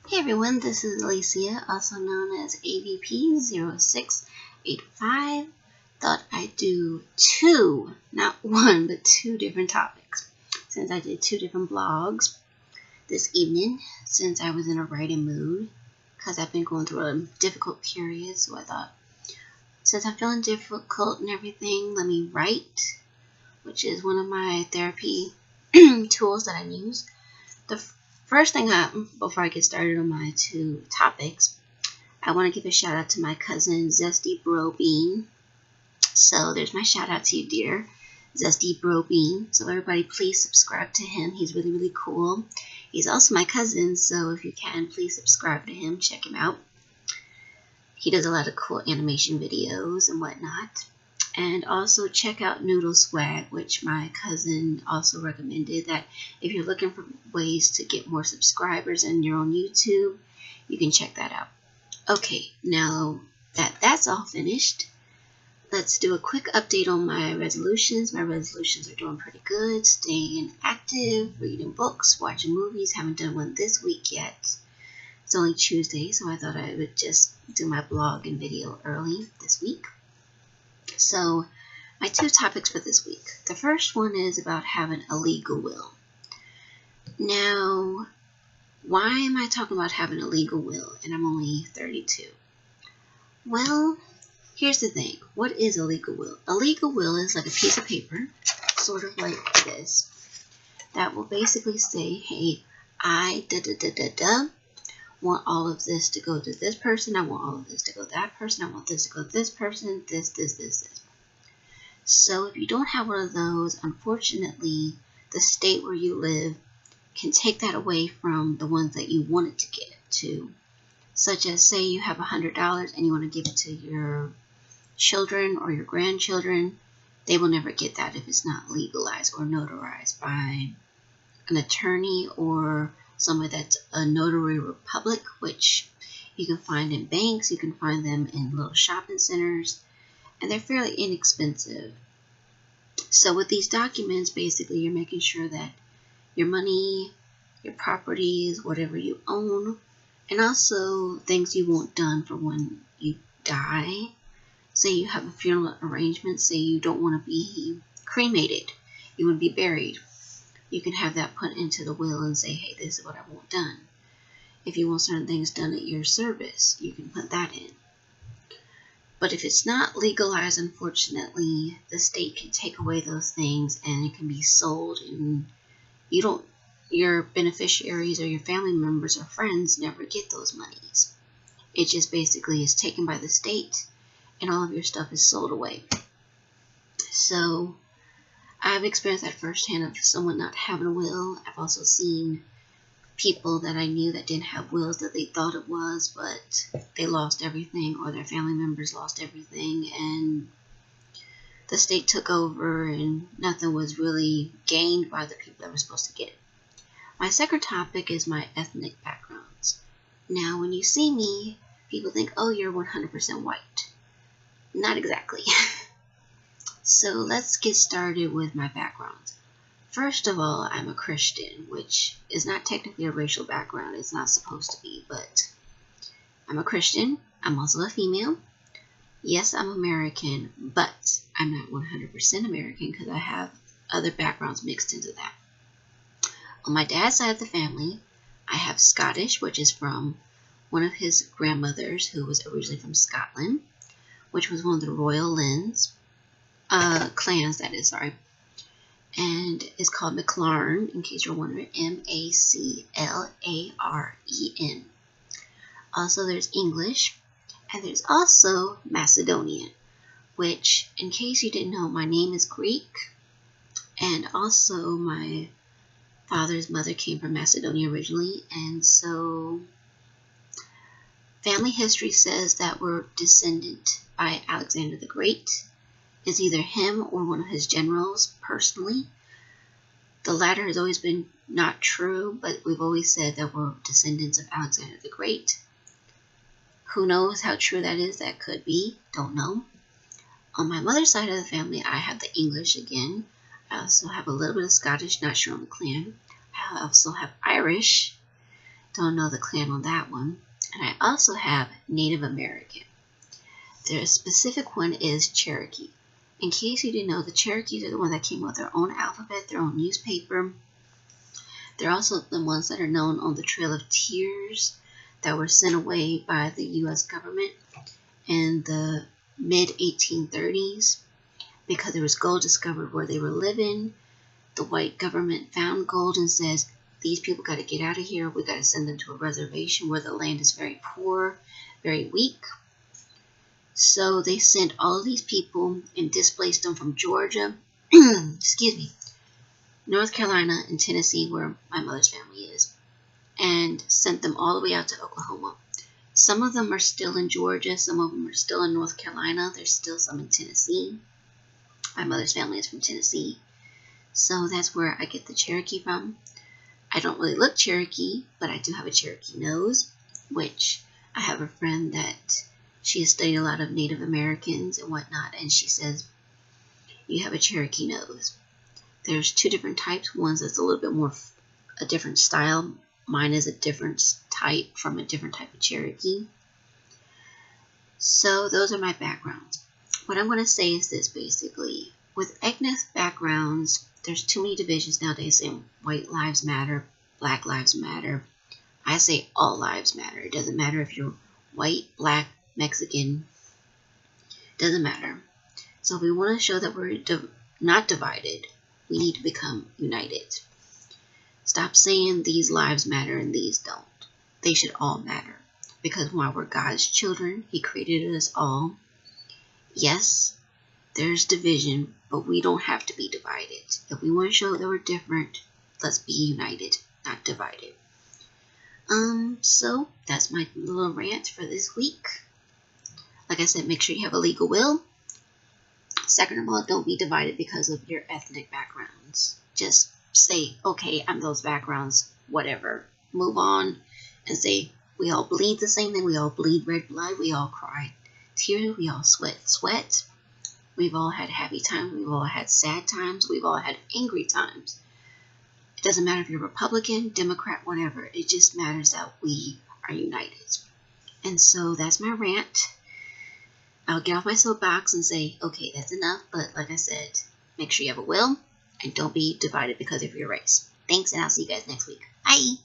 Hey everyone, this is Alysia, also known as AVP0685. Thought I'd do two, not one, but two different topics, since I did two different blogs this evening, since I was in a writing mood, because I've been going through a difficult period, so I thought, since I'm feeling difficult and everything, let me write, which is one of my therapy tools that I use. The first thing before I get started on my two topics, I want to give a shout out to my cousin Zestybrobean. So there's my shout out to you, dear Zestybrobean. So everybody please subscribe to him. He's really, really cool. He's also my cousin, so if you can, please subscribe to him. Check him out. He does a lot of cool animation videos and whatnot. And also check out Noodle Swag, which my cousin also recommended, that if you're looking for ways to get more subscribers on your own YouTube, you can check that out. Okay, now that that's all finished, let's do a quick update on my resolutions. My resolutions are doing pretty good. Staying active, reading books, watching movies. Haven't done one this week yet. It's only Tuesday, so I thought I would just do my blog and video early this week. So, my two topics for this week. The first one is about having a legal will. Now, why am I talking about having a legal will and I'm only 32? Well, here's the thing. What is a legal will? A legal will is like a piece of paper, sort of like this, that will basically say, hey, I want all of this to go to this person, I want all of this to go to that person, I want this to go to this person, this. So if you don't have one of those, unfortunately, the state where you live can take that away from the ones that you want it to get to. Such as, say you have $100 and you want to give it to your children or your grandchildren, they will never get that if it's not legalized or notarized by an attorney or somebody that's a notary republic, which you can find in banks, you can find them in little shopping centers, and they're fairly inexpensive. So with these documents, basically you're making sure that your money, your properties, whatever you own, and also things you want done for when you die. Say you have a funeral arrangement, say you don't want to be cremated, you want to be buried. You can have that put into the will and say, hey, this is what I want done. If you want certain things done at your service, you can put that in. But if it's not legalized, unfortunately, the state can take away those things and it can be sold, and your beneficiaries or your family members or friends never get those monies. It just basically is taken by the state and all of your stuff is sold away. So I've experienced that firsthand of someone not having a will. I've also seen people that I knew that didn't have wills that they thought it was, but they lost everything, or their family members lost everything, and the state took over and nothing was really gained by the people that were supposed to get it. My second topic is my ethnic backgrounds. Now, when you see me, people think, oh, you're 100% white. Not exactly. So let's get started with my backgrounds. First of all, I'm a Christian, which is not technically a racial background. It's not supposed to be, but I'm a Christian. I'm also a female. Yes, I'm American, but I'm not 100% American because I have other backgrounds mixed into that. On my dad's side of the family, I have Scottish, which is from one of his grandmothers who was originally from Scotland, which was one of the royal clans, that is, sorry. And it's called McLaren, in case you're wondering, M-A-C-L-A-R-E-N. Also, there's English, and there's also Macedonian, which, in case you didn't know, my name is Greek, and also my father's mother came from Macedonia originally, and so family history says that we're descendant by Alexander the Great. Is either him or one of his generals personally. The latter has always been not true, but we've always said that we're descendants of Alexander the Great. Who knows how true that is? That could be. Don't know. On my mother's side of the family, I have the English again. I also have a little bit of Scottish, not sure on the clan. I also have Irish. Don't know the clan on that one. And I also have Native American. Their specific one is Cherokee. In case you didn't know, the Cherokees are the ones that came with their own alphabet, their own newspaper. They're also the ones that are known on the Trail of Tears that were sent away by the U.S. government in the mid-1830s because there was gold discovered where they were living. The white government found gold and says, these people got to get out of here. We got to send them to a reservation where the land is very poor, very weak. So they sent all of these people and displaced them from Georgia, excuse me, North Carolina and Tennessee, where my mother's family is, and sent them all the way out to Oklahoma. Some of them are still in Georgia. Some of them are still in North Carolina. There's still some in Tennessee. My mother's family is from Tennessee. So that's where I get the Cherokee from. I don't really look Cherokee, but I do have a Cherokee nose, which I have a friend that she has studied a lot of Native Americans and whatnot, and she says, you have a Cherokee nose. There's two different types. One's that's a little bit more a different style. Mine is a different type from a different type of Cherokee. So those are my backgrounds. What I'm going to say is this, basically. With ethnic backgrounds, there's too many divisions nowadays saying white lives matter, black lives matter. I say all lives matter. It doesn't matter if you're white, black, Mexican. Doesn't matter. So if we want to show that we're not divided, we need to become united. Stop saying these lives matter and these don't. They should all matter. Because while we're God's children, He created us all. Yes, there's division, but we don't have to be divided. If we want to show that we're different, let's be united, not divided. So that's my little rant for this week. Like I said, make sure you have a legal will. Second of all, don't be divided because of your ethnic backgrounds. Just say, okay, I'm those backgrounds, whatever. Move on and say, we all bleed the same thing. We all bleed red blood. We all cry tears. We all sweat. We've all had happy times. We've all had sad times. We've all had angry times. It doesn't matter if you're Republican, Democrat, whatever. It just matters that we are united. And so that's my rant. I'll get off my soapbox and say, okay, that's enough. But like I said, make sure you have a will and don't be divided because of your race. Thanks, and I'll see you guys next week. Bye.